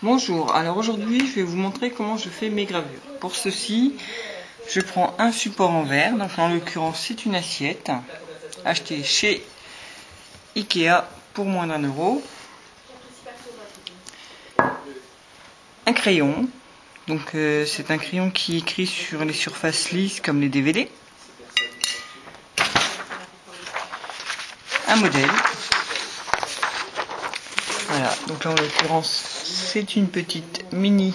Bonjour, alors aujourd'hui je vais vous montrer comment je fais mes gravures. Pour ceci, je prends un support en verre, donc en l'occurrence c'est une assiette, achetée chez Ikea pour moins d'1 €. Un crayon, donc c'est un crayon qui écrit sur les surfaces lisses comme les DVD. Un modèle. Voilà, donc là en l'occurrence c'est une petite mini.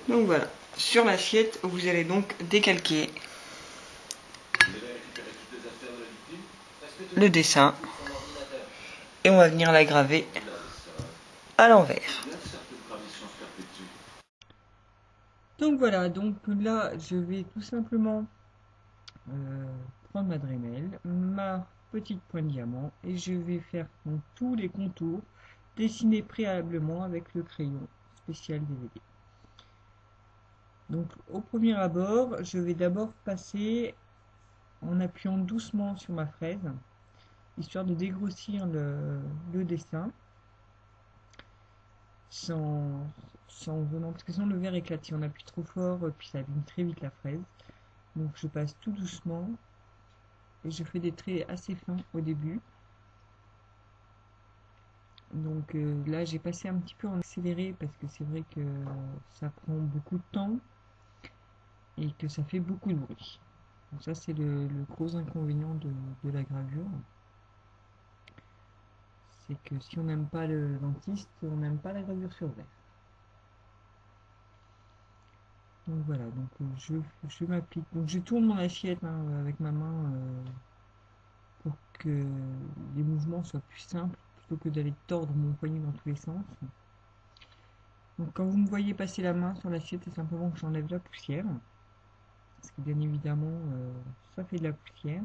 Donc voilà, sur l'assiette vous allez donc décalquer le dessin et on va venir la graver à l'envers. Donc voilà, donc là je vais tout simplement prendre ma Dremel, ma petite pointe diamant et je vais faire donc tous les contours dessinés préalablement avec le crayon spécial DVD. Donc au premier abord, je vais d'abord passer en appuyant doucement sur ma fraise, histoire de dégrossir le dessin, sans venant, parce que sinon le verre éclate, si on appuie trop fort, puis ça abîme très vite la fraise. Donc je passe tout doucement, et je fais des traits assez fins au début. Donc là j'ai passé un petit peu en accéléré, parce que c'est vrai que ça prend beaucoup de temps, et que ça fait beaucoup de bruit. Donc ça c'est le gros inconvénient de la gravure. C'est que si on n'aime pas le dentiste, on n'aime pas la gravure sur verre. Donc voilà, donc je m'applique. Donc je tourne mon assiette avec ma main pour que les mouvements soient plus simples, plutôt que d'aller tordre mon poignet dans tous les sens. Donc quand vous me voyez passer la main sur l'assiette, c'est simplement que j'enlève la poussière. Parce que bien évidemment, ça fait de la poussière.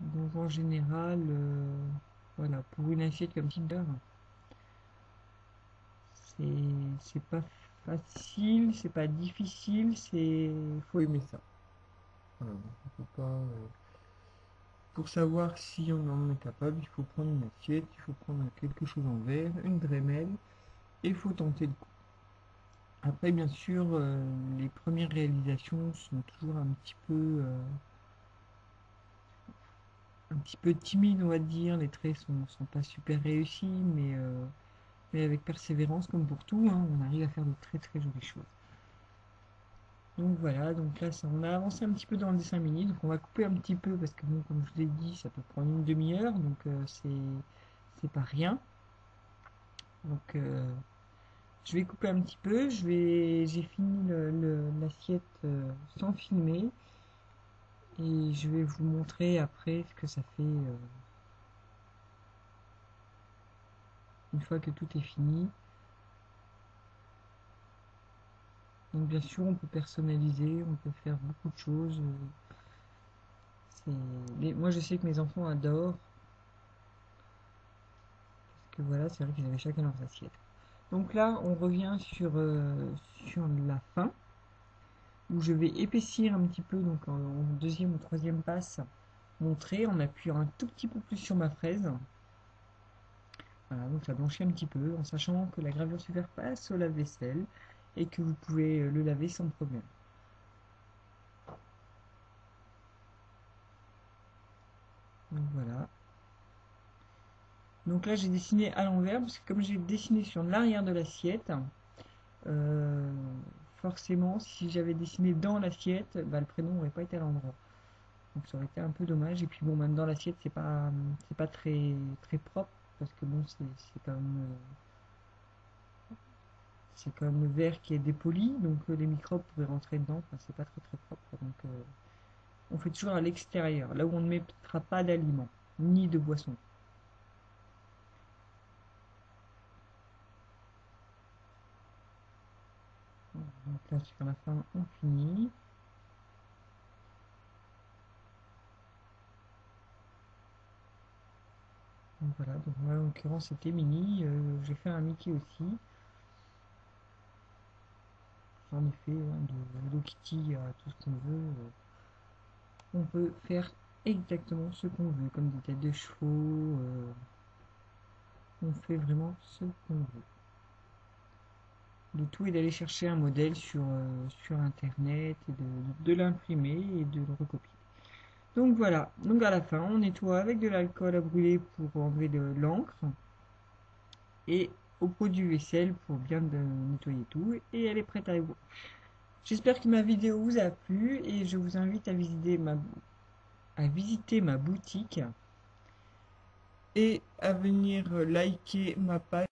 Donc en général, voilà, pour une assiette comme Tinder, c'est pas facile, c'est pas difficile, faut aimer ça. Voilà, on peut pas, pour savoir si on en est capable, il faut prendre une assiette, il faut prendre quelque chose en verre, une Dremel, et il faut tenter le coup. Après, bien sûr, les premières réalisations sont toujours un petit peu timides, on va dire. Les traits sont pas super réussis, mais avec persévérance, comme pour tout, hein, on arrive à faire de très très jolies choses. Donc voilà, donc là on a avancé un petit peu dans le dessin mini, donc on va couper un petit peu parce que bon, comme je vous l'ai dit, ça peut prendre une demi-heure, donc c'est pas rien. Donc je vais couper un petit peu, j'ai fini l'assiette sans filmer et je vais vous montrer après ce que ça fait une fois que tout est fini. Donc bien sûr on peut personnaliser, on peut faire beaucoup de choses. Moi je sais que mes enfants adorent, parce que voilà, c'est vrai qu'ils avaient chacun leurs assiettes. Donc là on revient sur la fin, où je vais épaissir un petit peu, donc en deuxième ou troisième passe, mon trait en appuyant un tout petit peu plus sur ma fraise. Voilà, donc ça blanchit un petit peu, en sachant que la gravure super passe au lave-vaisselle et que vous pouvez le laver sans problème. Donc voilà. Donc là j'ai dessiné à l'envers, parce que comme j'ai dessiné sur l'arrière de l'assiette, euh, forcément si j'avais dessiné dans l'assiette, bah, le prénom n'aurait pas été à l'endroit. Donc ça aurait été un peu dommage. Et puis bon, même dans l'assiette, c'est pas très très propre, parce que bon, c'est quand même le verre qui est dépoli, donc les microbes pourraient rentrer dedans. Enfin, c'est pas très très propre. Donc on fait toujours à l'extérieur, là où on ne mettra pas d'aliments ni de boissons. Donc là, sur la fin, on finit. Donc voilà, donc moi, en l'occurrence c'était Mini, j'ai fait un Mickey aussi. en effet, hein, de Hello Kitty à tout ce qu'on veut. On peut faire exactement ce qu'on veut, comme des têtes de chevaux. On fait vraiment ce qu'on veut. Le tout est d'aller chercher un modèle sur internet et de l'imprimer et de le recopier. Donc voilà, donc à la fin on nettoie avec de l'alcool à brûler pour enlever de l'encre et au produit vaisselle pour bien nettoyer tout et elle est prête à éboueur. J'espère que ma vidéo vous a plu et je vous invite à visiter ma boutique et à venir liker ma page.